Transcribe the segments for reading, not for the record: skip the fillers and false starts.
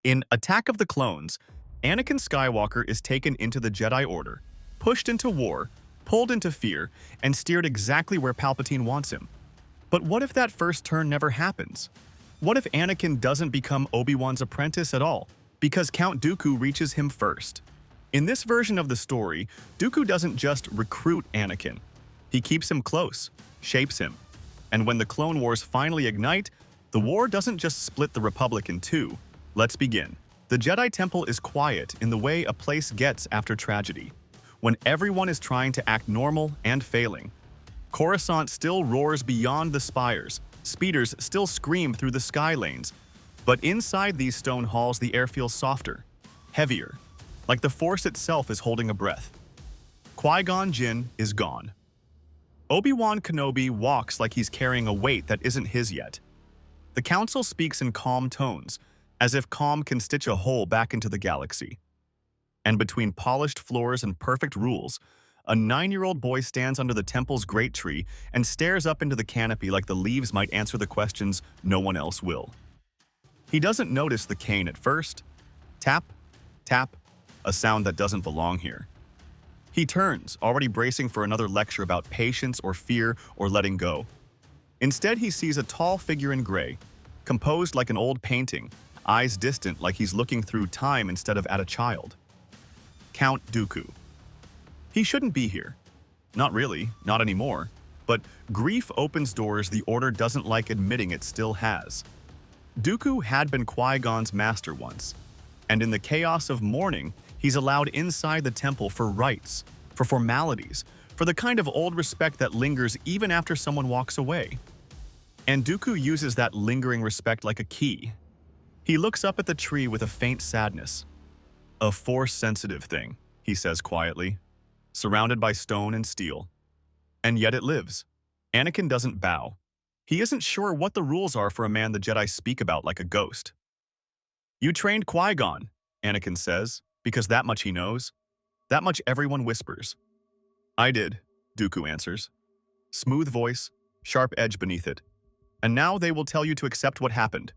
In Attack of the Clones, Anakin Skywalker is taken into the Jedi Order, pushed into war, pulled into fear, and steered exactly where Palpatine wants him. But what if that first turn never happens? What if Anakin doesn't become Obi-Wan's apprentice at all, because Count Dooku reaches him first? In this version of the story, Dooku doesn't just recruit Anakin. He keeps him close, shapes him. And when the Clone Wars finally ignite, the war doesn't just split the Republic in two. Let's begin. The Jedi Temple is quiet in the way a place gets after tragedy, when everyone is trying to act normal and failing. Coruscant still roars beyond the spires, speeders still scream through the sky lanes, but inside these stone halls the air feels softer, heavier, like the Force itself is holding a breath. Qui-Gon Jinn is gone. Obi-Wan Kenobi walks like he's carrying a weight that isn't his yet. The Council speaks in calm tones, as if calm can stitch a hole back into the galaxy. And between polished floors and perfect rules, a 9-year-old boy stands under the temple's great tree and stares up into the canopy like the leaves might answer the questions no one else will. He doesn't notice the cane at first. Tap, tap, a sound that doesn't belong here. He turns, already bracing for another lecture about patience or fear or letting go. Instead, he sees a tall figure in gray, composed like an old painting, eyes distant like he's looking through time instead of at a child. Count Dooku. He shouldn't be here. Not really, not anymore. But grief opens doors the Order doesn't like admitting it still has. Dooku had been Qui-Gon's master once, and in the chaos of mourning, he's allowed inside the temple for rites, for formalities, for the kind of old respect that lingers even after someone walks away. And Dooku uses that lingering respect like a key. He looks up at the tree with a faint sadness. A Force-sensitive thing, he says quietly, surrounded by stone and steel. And yet it lives. Anakin doesn't bow. He isn't sure what the rules are for a man the Jedi speak about like a ghost. "You trained Qui-Gon," Anakin says, because that much he knows. That much everyone whispers. "I did," Dooku answers. Smooth voice, sharp edge beneath it. "And now they will tell you to accept what happened."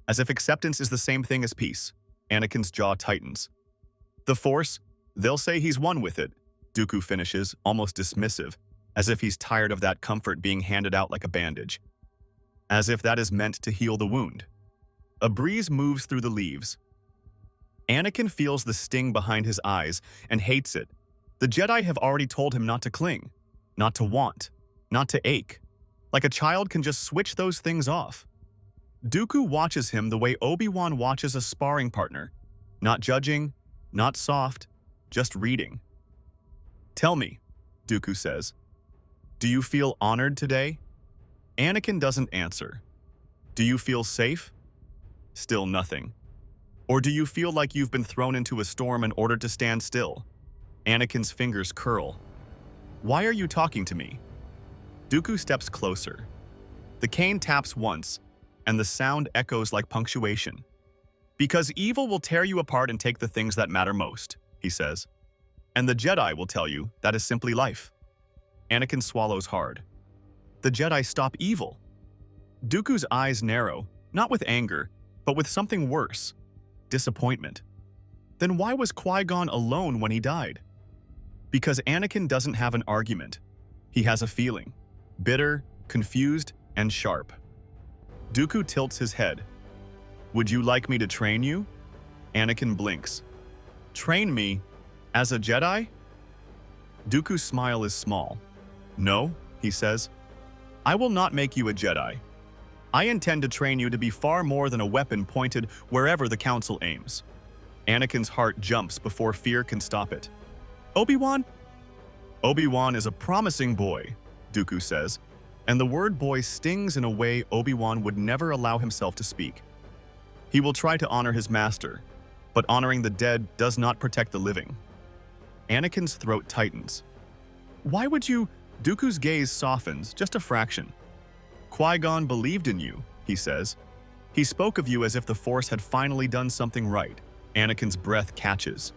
As if acceptance is the same thing as peace, Anakin's jaw tightens. "The Force, they'll say he's one with it," Dooku finishes, almost dismissive, as if he's tired of that comfort being handed out like a bandage. As if that is meant to heal the wound. A breeze moves through the leaves. Anakin feels the sting behind his eyes and hates it. The Jedi have already told him not to cling, not to want, not to ache. Like a child can just switch those things off. Dooku watches him the way Obi-Wan watches a sparring partner. Not judging, not soft, just reading. "Tell me," Dooku says, "do you feel honored today?" Anakin doesn't answer. "Do you feel safe?" Still nothing. "Or do you feel like you've been thrown into a storm and ordered to stand still?" Anakin's fingers curl. "Why are you talking to me?" Dooku steps closer. The cane taps once, and the sound echoes like punctuation. "Because evil will tear you apart and take the things that matter most," he says. "And the Jedi will tell you that is simply life." Anakin swallows hard. The Jedi stop evil. Dooku's eyes narrow, not with anger, but with something worse. Disappointment. Then why was Qui-Gon alone when he died? Because Anakin doesn't have an argument. He has a feeling. Bitter, confused, and sharp. Dooku tilts his head. "Would you like me to train you?" Anakin blinks. "Train me? As a Jedi?" Dooku's smile is small. "No," he says. "I will not make you a Jedi. I intend to train you to be far more than a weapon pointed wherever the Council aims." Anakin's heart jumps before fear can stop it. "Obi-Wan?" "Obi-Wan is a promising boy," Dooku says, and the word boy stings in a way Obi-Wan would never allow himself to speak. "He will try to honor his master, but honoring the dead does not protect the living." Anakin's throat tightens. "Why would you?" Dooku's gaze softens, just a fraction. "Qui-Gon believed in you," he says. "He spoke of you as if the Force had finally done something right." Anakin's breath catches.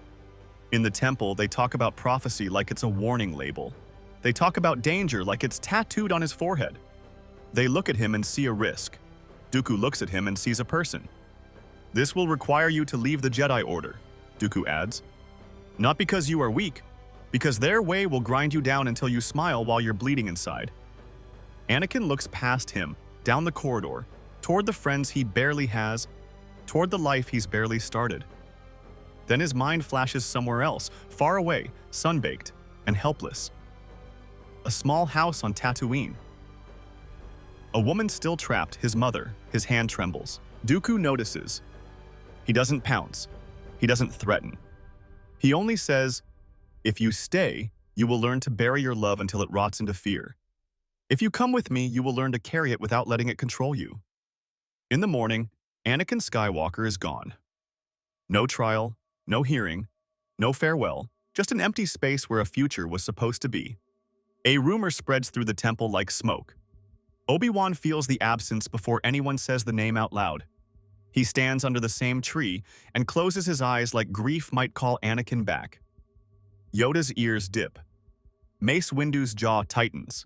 In the temple, they talk about prophecy like it's a warning label. They talk about danger like it's tattooed on his forehead. They look at him and see a risk. Dooku looks at him and sees a person. This will require you to leave the Jedi Order, Dooku adds. Not because you are weak, because their way will grind you down until you smile while you're bleeding inside. Anakin looks past him, down the corridor, toward the friends he barely has, toward the life he's barely started. Then his mind flashes somewhere else, far away, sun-baked, and helpless. A small house on Tatooine. A woman still trapped, his mother, his hand trembles. Dooku notices. He doesn't pounce. He doesn't threaten. He only says, "If you stay, you will learn to bury your love until it rots into fear. If you come with me, you will learn to carry it without letting it control you." In the morning, Anakin Skywalker is gone. No trial, no hearing, no farewell, just an empty space where a future was supposed to be. A rumor spreads through the temple like smoke. Obi-Wan feels the absence before anyone says the name out loud. He stands under the same tree and closes his eyes like grief might call Anakin back. Yoda's ears dip. Mace Windu's jaw tightens.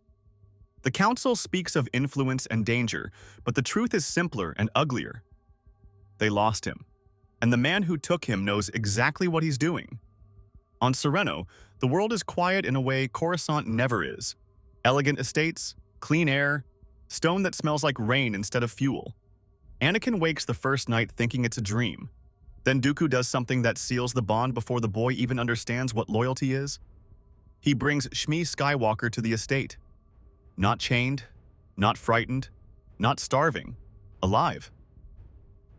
The council speaks of influence and danger, but the truth is simpler and uglier. They lost him, and the man who took him knows exactly what he's doing. On Sereno, the world is quiet in a way Coruscant never is. Elegant estates, clean air, stone that smells like rain instead of fuel. Anakin wakes the first night thinking it's a dream. Then Dooku does something that seals the bond before the boy even understands what loyalty is. He brings Shmi Skywalker to the estate. Not chained, not frightened, not starving, alive.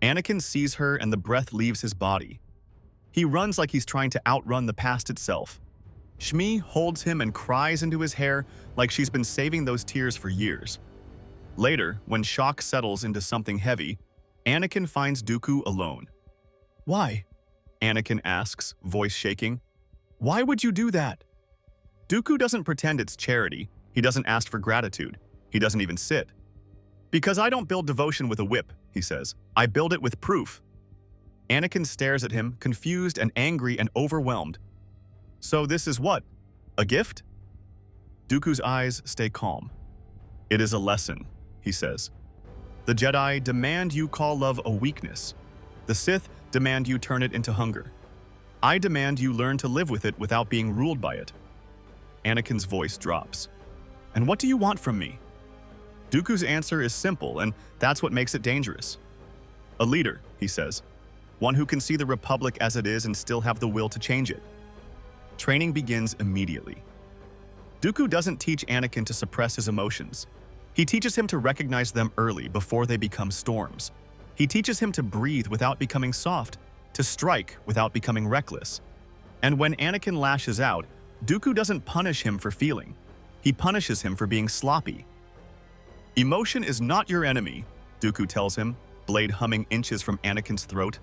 Anakin sees her and the breath leaves his body. He runs like he's trying to outrun the past itself. Shmi holds him and cries into his hair like she's been saving those tears for years. Later, when shock settles into something heavy, Anakin finds Dooku alone. "Why?" Anakin asks, voice shaking. "Why would you do that?" Dooku doesn't pretend it's charity. He doesn't ask for gratitude. He doesn't even sit. "Because I don't build devotion with a whip," he says. "I build it with proof." Anakin stares at him, confused and angry and overwhelmed. "So this is what? A gift?" Dooku's eyes stay calm. "It is a lesson," he says. "The Jedi demand you call love a weakness. The Sith demand you turn it into hunger. I demand you learn to live with it without being ruled by it." Anakin's voice drops. "And what do you want from me?" Dooku's answer is simple, and that's what makes it dangerous. "A leader," he says. "One who can see the Republic as it is and still have the will to change it." Training begins immediately. Dooku doesn't teach Anakin to suppress his emotions. He teaches him to recognize them early, before they become storms. He teaches him to breathe without becoming soft, to strike without becoming reckless. And when Anakin lashes out, Dooku doesn't punish him for feeling. He punishes him for being sloppy. "Emotion is not your enemy," Dooku tells him, blade humming inches from Anakin's throat.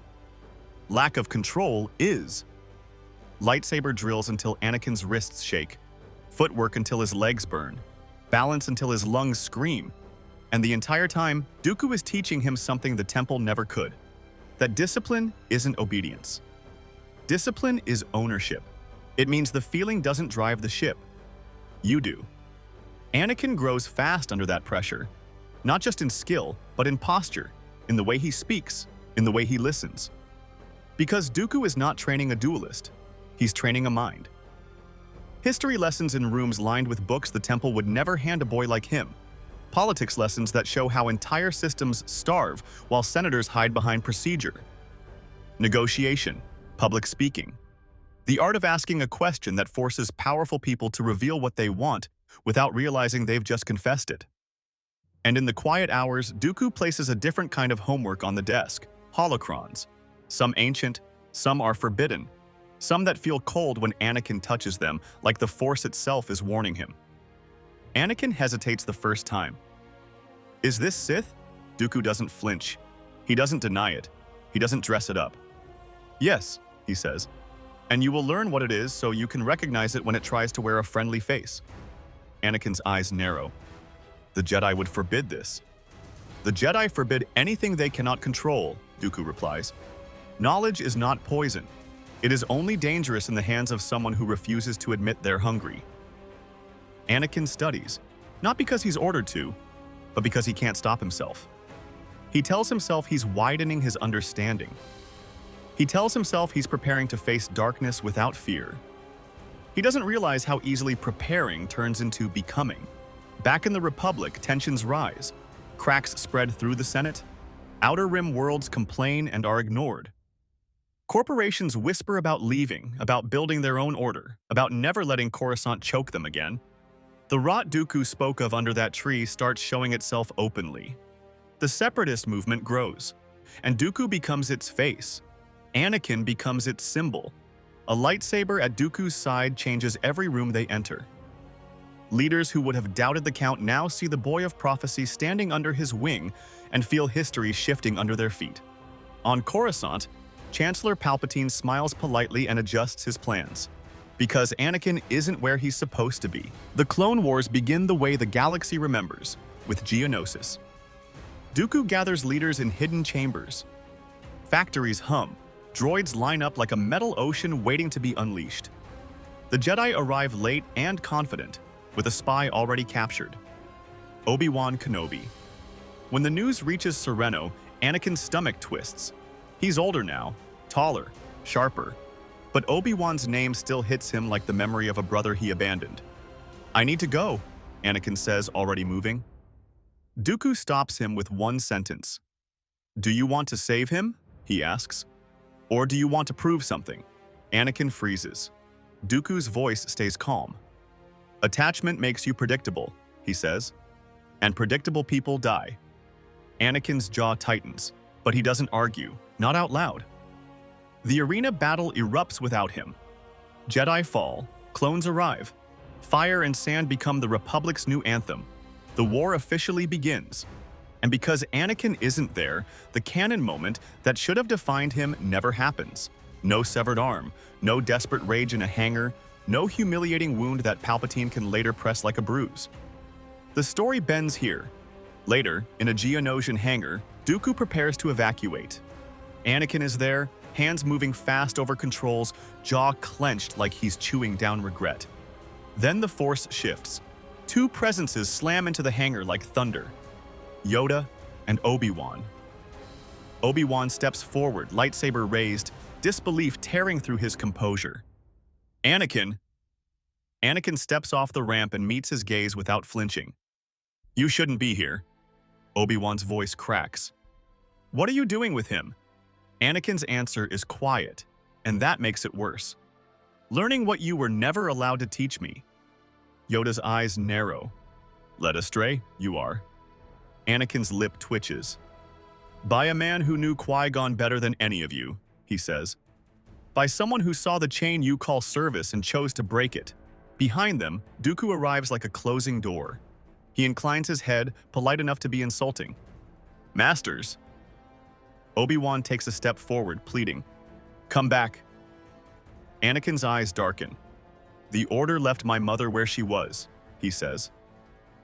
"Lack of control is." Lightsaber drills until Anakin's wrists shake, footwork until his legs burn, balance until his lungs scream. And the entire time, Dooku is teaching him something the Temple never could. That discipline isn't obedience. Discipline is ownership. It means the feeling doesn't drive the ship. You do. Anakin grows fast under that pressure, not just in skill, but in posture, in the way he speaks, in the way he listens. Because Dooku is not training a duelist, he's training a mind. History lessons in rooms lined with books the Temple would never hand a boy like him. Politics lessons that show how entire systems starve while senators hide behind procedure. Negotiation, public speaking. The art of asking a question that forces powerful people to reveal what they want without realizing they've just confessed it. And in the quiet hours, Dooku places a different kind of homework on the desk, holocrons. Some ancient, some are forbidden. Some that feel cold when Anakin touches them, like the Force itself is warning him. Anakin hesitates the first time. "Is this Sith?" Dooku doesn't flinch. He doesn't deny it. He doesn't dress it up. "Yes," he says. "And you will learn what it is so you can recognize it when it tries to wear a friendly face." Anakin's eyes narrow. "The Jedi would forbid this." "The Jedi forbid anything they cannot control," Dooku replies. "Knowledge is not poison. It is only dangerous in the hands of someone who refuses to admit they're hungry." Anakin studies, not because he's ordered to, but because he can't stop himself. He tells himself he's widening his understanding. He tells himself he's preparing to face darkness without fear. He doesn't realize how easily preparing turns into becoming. Back in the Republic, tensions rise. Cracks spread through the Senate. Outer Rim worlds complain and are ignored. Corporations whisper about leaving, about building their own order, about never letting Coruscant choke them again. The rot Dooku spoke of under that tree starts showing itself openly. The separatist movement grows, and Dooku becomes its face. Anakin becomes its symbol. A lightsaber at Dooku's side changes every room they enter. Leaders who would have doubted the Count now see the boy of prophecy standing under his wing and feel history shifting under their feet. On Coruscant, Chancellor Palpatine smiles politely and adjusts his plans. Because Anakin isn't where he's supposed to be. The Clone Wars begin the way the galaxy remembers, with Geonosis. Dooku gathers leaders in hidden chambers. Factories hum. Droids line up like a metal ocean waiting to be unleashed. The Jedi arrive late and confident, with a spy already captured. Obi-Wan Kenobi. When the news reaches Sereno, Anakin's stomach twists. He's older now, taller, sharper. But Obi-Wan's name still hits him like the memory of a brother he abandoned. "I need to go," Anakin says, already moving. Dooku stops him with one sentence. "Do you want to save him?" he asks. "Or do you want to prove something?" Anakin freezes. Dooku's voice stays calm. "Attachment makes you predictable," he says. "And predictable people die." Anakin's jaw tightens, but he doesn't argue, not out loud. The arena battle erupts without him. Jedi fall, clones arrive. Fire and sand become the Republic's new anthem. The war officially begins. And because Anakin isn't there, the canon moment that should have defined him never happens. No severed arm, no desperate rage in a hangar, no humiliating wound that Palpatine can later press like a bruise. The story bends here. Later, in a Geonosian hangar, Dooku prepares to evacuate. Anakin is there, hands moving fast over controls, jaw clenched like he's chewing down regret. Then the Force shifts. Two presences slam into the hangar like thunder. Yoda and Obi-Wan. Obi-Wan steps forward, lightsaber raised, disbelief tearing through his composure. "Anakin!" Anakin steps off the ramp and meets his gaze without flinching. "You shouldn't be here." Obi-Wan's voice cracks. "What are you doing with him?" Anakin's answer is quiet, and that makes it worse. "Learning what you were never allowed to teach me." Yoda's eyes narrow. "Led astray, you are." Anakin's lip twitches. "By a man who knew Qui-Gon better than any of you," he says. "By someone who saw the chain you call service and chose to break it." Behind them, Dooku arrives like a closing door. He inclines his head, polite enough to be insulting. "Masters." Obi-Wan takes a step forward, pleading, "Come back." Anakin's eyes darken. "The Order left my mother where she was," he says.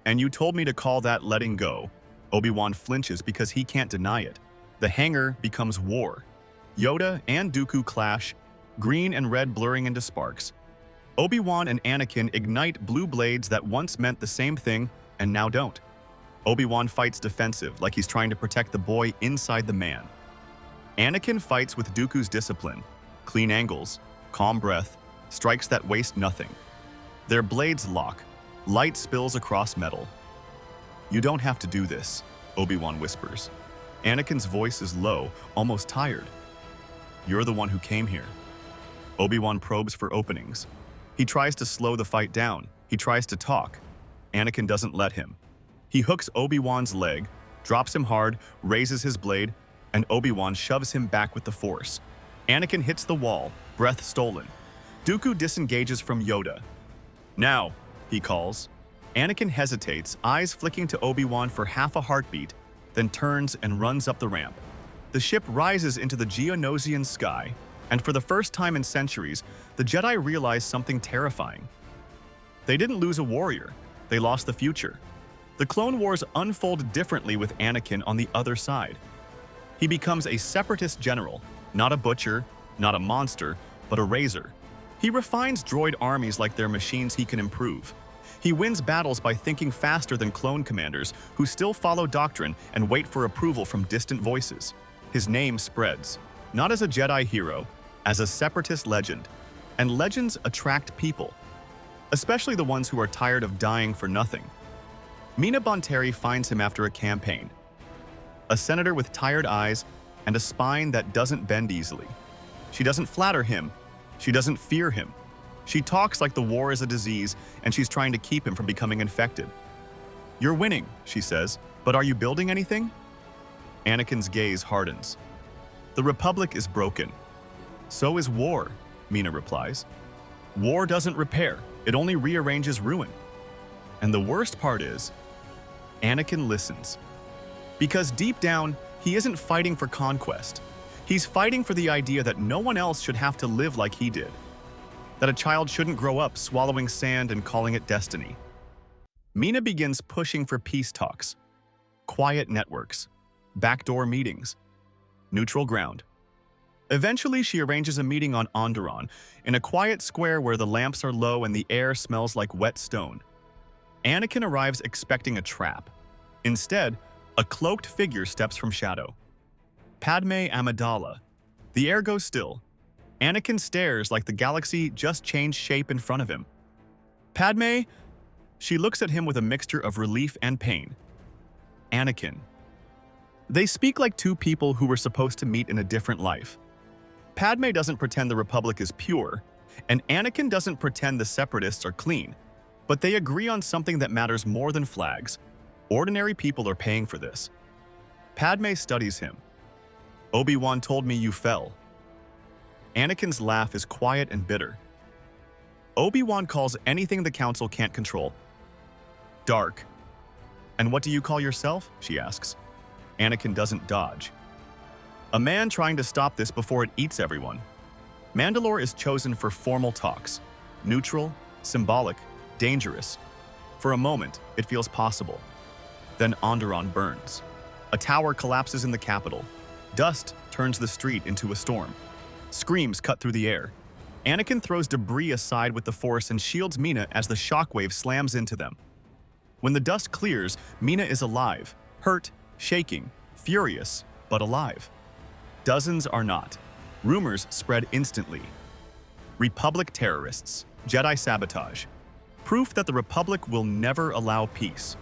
"And you told me to call that letting go." Obi-Wan flinches because he can't deny it. The hangar becomes war. Yoda and Dooku clash, green and red blurring into sparks. Obi-Wan and Anakin ignite blue blades that once meant the same thing and now don't. Obi-Wan fights defensive, like he's trying to protect the boy inside the man. Anakin fights with Dooku's discipline, clean angles, calm breath, strikes that waste nothing. Their blades lock, light spills across metal. "You don't have to do this," Obi-Wan whispers. Anakin's voice is low, almost tired. "You're the one who came here." Obi-Wan probes for openings. He tries to slow the fight down. He tries to talk. Anakin doesn't let him. He hooks Obi-Wan's leg, drops him hard, raises his blade, and Obi-Wan shoves him back with the Force. Anakin hits the wall, breath stolen. Dooku disengages from Yoda. "Now," he calls. Anakin hesitates, eyes flicking to Obi-Wan for half a heartbeat, then turns and runs up the ramp. The ship rises into the Geonosian sky, and for the first time in centuries, the Jedi realize something terrifying. They didn't lose a warrior, they lost the future. The Clone Wars unfold differently with Anakin on the other side. He becomes a separatist general, not a butcher, not a monster, but a razor. He refines droid armies like they're machines he can improve. He wins battles by thinking faster than clone commanders who still follow doctrine and wait for approval from distant voices. His name spreads, not as a Jedi hero, as a separatist legend. And legends attract people, especially the ones who are tired of dying for nothing. Mina Bonteri finds him after a campaign, a senator with tired eyes and a spine that doesn't bend easily. She doesn't flatter him. She doesn't fear him. She talks like the war is a disease and she's trying to keep him from becoming infected. "You're winning," she says, "but are you building anything?" Anakin's gaze hardens. "The Republic is broken. So is war," Mina replies. "War doesn't repair, it only rearranges ruin." And the worst part is, Anakin listens. Because deep down, he isn't fighting for conquest. He's fighting for the idea that no one else should have to live like he did. That a child shouldn't grow up swallowing sand and calling it destiny. Mina begins pushing for peace talks, quiet networks, backdoor meetings, neutral ground. Eventually, she arranges a meeting on Onderon, in a quiet square where the lamps are low and the air smells like wet stone. Anakin arrives expecting a trap. Instead, a cloaked figure steps from shadow. Padme Amidala. The air goes still. Anakin stares like the galaxy just changed shape in front of him. "Padme?" She looks at him with a mixture of relief and pain. "Anakin." They speak like two people who were supposed to meet in a different life. Padme doesn't pretend the Republic is pure, and Anakin doesn't pretend the Separatists are clean, but they agree on something that matters more than flags. Ordinary people are paying for this. Padme studies him. "Obi-Wan told me you fell." Anakin's laugh is quiet and bitter. Obi-Wan calls anything the Council can't control dark. "And what do you call yourself?" she asks. Anakin doesn't dodge. "A man trying to stop this before it eats everyone." Mandalore is chosen for formal talks. Neutral, symbolic, dangerous. For a moment, it feels possible. Then Onderon burns. A tower collapses in the capital. Dust turns the street into a storm. Screams cut through the air. Anakin throws debris aside with the Force and shields Mina as the shockwave slams into them. When the dust clears, Mina is alive, hurt, shaking, furious, but alive. Dozens are not. Rumors spread instantly. Republic terrorists, Jedi sabotage. Proof that the Republic will never allow peace.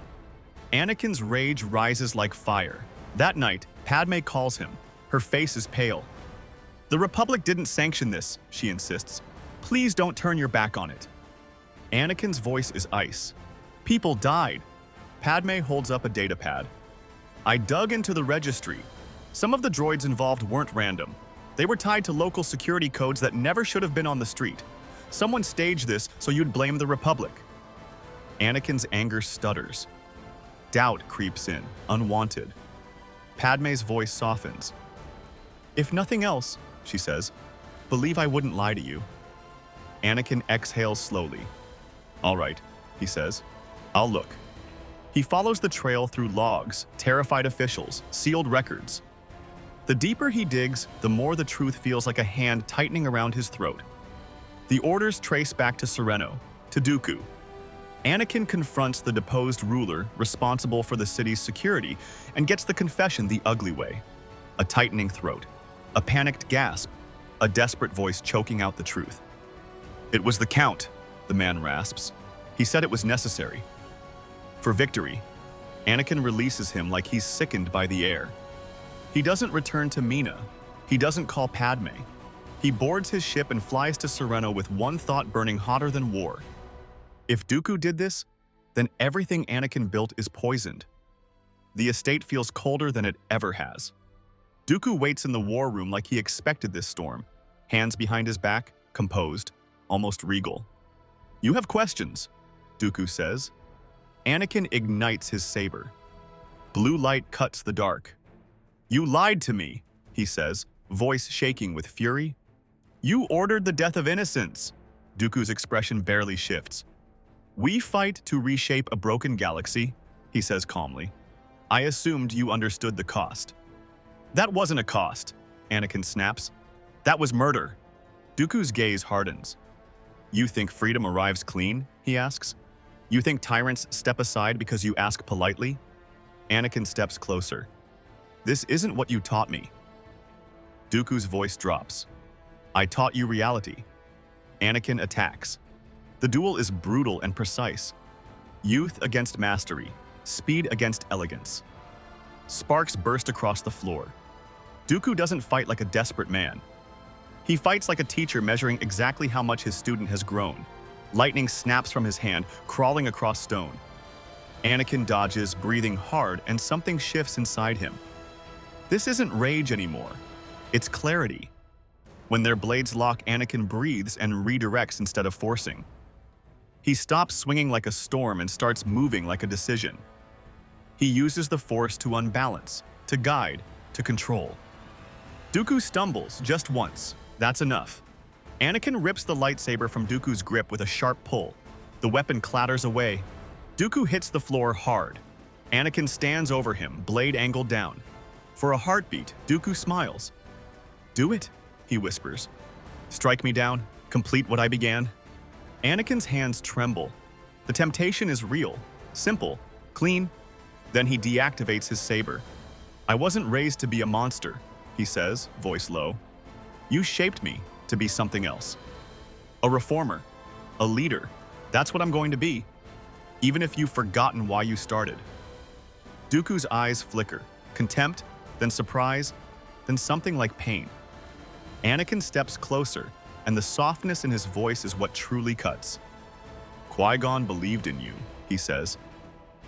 Anakin's rage rises like fire. That night, Padme calls him. Her face is pale. "The Republic didn't sanction this," she insists. "Please don't turn your back on it." Anakin's voice is ice. "People died." Padme holds up a datapad. "I dug into the registry. Some of the droids involved weren't random. They were tied to local security codes that never should have been on the street. Someone staged this so you'd blame the Republic." Anakin's anger stutters. Doubt creeps in, unwanted. Padme's voice softens. "If nothing else," she says, "believe I wouldn't lie to you." Anakin exhales slowly. "All right," he says. "I'll look." He follows the trail through logs, terrified officials, sealed records. The deeper he digs, the more the truth feels like a hand tightening around his throat. The orders trace back to Sereno, to Dooku. Anakin confronts the deposed ruler responsible for the city's security and gets the confession the ugly way. A tightening throat, a panicked gasp, a desperate voice choking out the truth. "It was the Count," the man rasps. "He said it was necessary." For victory, Anakin releases him like he's sickened by the air. He doesn't return to Mina. He doesn't call Padme. He boards his ship and flies to Sereno with one thought burning hotter than war. If Dooku did this, then everything Anakin built is poisoned. The estate feels colder than it ever has. Dooku waits in the war room like he expected this storm, hands behind his back, composed, almost regal. "You have questions," Dooku says. Anakin ignites his saber. Blue light cuts the dark. "You lied to me," he says, voice shaking with fury. "You ordered the death of innocents." Dooku's expression barely shifts. "We fight to reshape a broken galaxy," he says calmly. "I assumed you understood the cost." "That wasn't a cost," Anakin snaps. "That was murder." Dooku's gaze hardens. "You think freedom arrives clean?" he asks. You think tyrants step aside because you ask politely? Anakin steps closer. This isn't what you taught me. Dooku's voice drops. I taught you reality. Anakin attacks. The duel is brutal and precise. Youth against mastery, speed against elegance. Sparks burst across the floor. Dooku doesn't fight like a desperate man. He fights like a teacher measuring exactly how much his student has grown. Lightning snaps from his hand, crawling across stone. Anakin dodges, breathing hard, and something shifts inside him. This isn't rage anymore. It's clarity. When their blades lock, Anakin breathes and redirects instead of forcing. He stops swinging like a storm and starts moving like a decision. He uses the Force to unbalance, to guide, to control. Dooku stumbles just once. That's enough. Anakin rips the lightsaber from Dooku's grip with a sharp pull. The weapon clatters away. Dooku hits the floor hard. Anakin stands over him, blade angled down. For a heartbeat, Dooku smiles. Do it, he whispers. Strike me down, complete what I began. Anakin's hands tremble. The temptation is real, simple, clean. Then he deactivates his saber. I wasn't raised to be a monster, he says, voice low. You shaped me to be something else. A reformer, a leader. That's what I'm going to be, even if you've forgotten why you started. Dooku's eyes flicker, contempt, then surprise, then something like pain. Anakin steps closer, and the softness in his voice is what truly cuts. Qui-Gon believed in you, he says.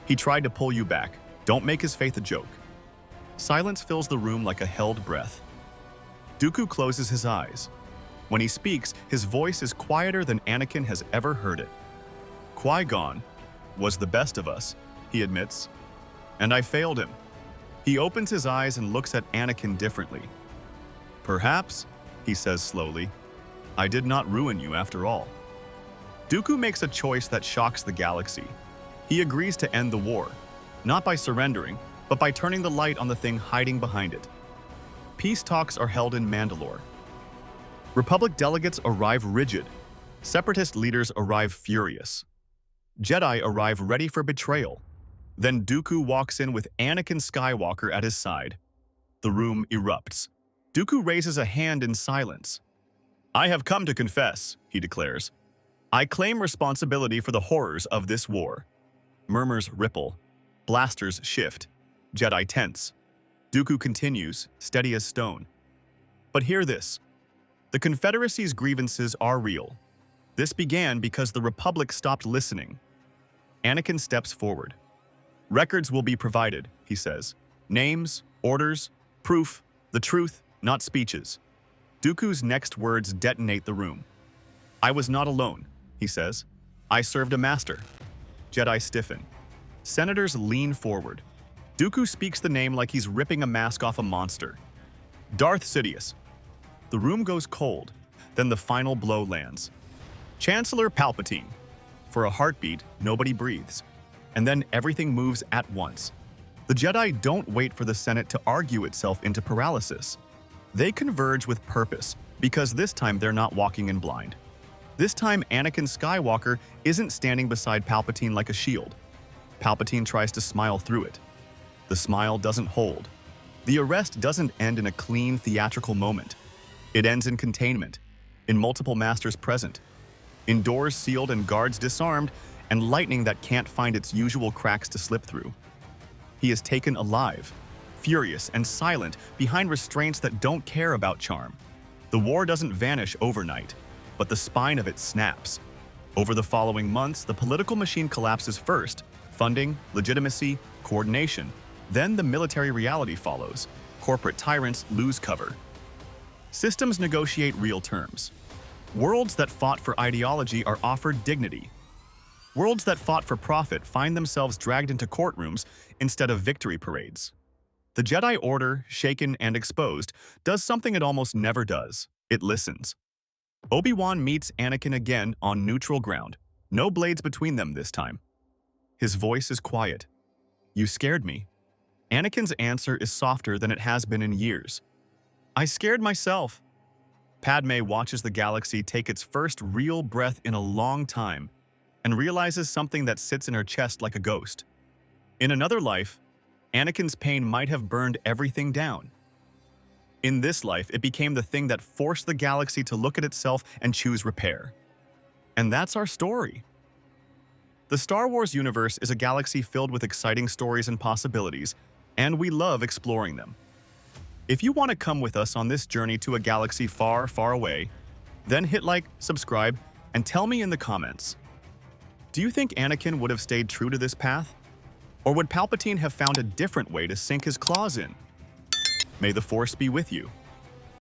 He tried to pull you back. Don't make his faith a joke. Silence fills the room like a held breath. Dooku closes his eyes. When he speaks, his voice is quieter than Anakin has ever heard it. Qui-Gon was the best of us, he admits. And I failed him. He opens his eyes and looks at Anakin differently. Perhaps, he says slowly, I did not ruin you after all. Dooku makes a choice that shocks the galaxy. He agrees to end the war, not by surrendering, but by turning the light on the thing hiding behind it. Peace talks are held in Mandalore. Republic delegates arrive rigid. Separatist leaders arrive furious. Jedi arrive ready for betrayal. Then Dooku walks in with Anakin Skywalker at his side. The room erupts. Dooku raises a hand in silence. I have come to confess, he declares. I claim responsibility for the horrors of this war. Murmurs ripple. Blasters shift. Jedi tense. Dooku continues, steady as stone. But hear this. The Confederacy's grievances are real. This began because the Republic stopped listening. Anakin steps forward. Records will be provided, he says. Names, orders, proof, the truth, not speeches. Dooku's next words detonate the room. I was not alone, he says. I served a master. Jedi stiffen. Senators lean forward. Dooku speaks the name like he's ripping a mask off a monster. Darth Sidious. The room goes cold, then the final blow lands. Chancellor Palpatine. For a heartbeat, nobody breathes. And then everything moves at once. The Jedi don't wait for the Senate to argue itself into paralysis. They converge with purpose, because this time they're not walking in blind. This time, Anakin Skywalker isn't standing beside Palpatine like a shield. Palpatine tries to smile through it. The smile doesn't hold. The arrest doesn't end in a clean, theatrical moment. It ends in containment, in multiple masters present, in doors sealed and guards disarmed, and lightning that can't find its usual cracks to slip through. He is taken alive, furious and silent behind restraints that don't care about charm. The war doesn't vanish overnight, but the spine of it snaps. Over the following months, the political machine collapses first, funding, legitimacy, coordination. Then the military reality follows. Corporate tyrants lose cover. Systems negotiate real terms. Worlds that fought for ideology are offered dignity. Worlds that fought for profit find themselves dragged into courtrooms instead of victory parades. The Jedi Order, shaken and exposed, does something it almost never does. It listens. Obi-Wan meets Anakin again on neutral ground. No blades between them this time. His voice is quiet. You scared me. Anakin's answer is softer than it has been in years. I scared myself. Padme watches the galaxy take its first real breath in a long time. and realizes something that sits in her chest like a ghost. In another life, Anakin's pain might have burned everything down. In this life, it became the thing that forced the galaxy to look at itself and choose repair. And that's our story. The Star Wars universe is a galaxy filled with exciting stories and possibilities, and we love exploring them. If you want to come with us on this journey to a galaxy far, far away, then hit like, subscribe, and tell me in the comments. Do you think Anakin would have stayed true to this path? Or would Palpatine have found a different way to sink his claws in? May the Force be with you.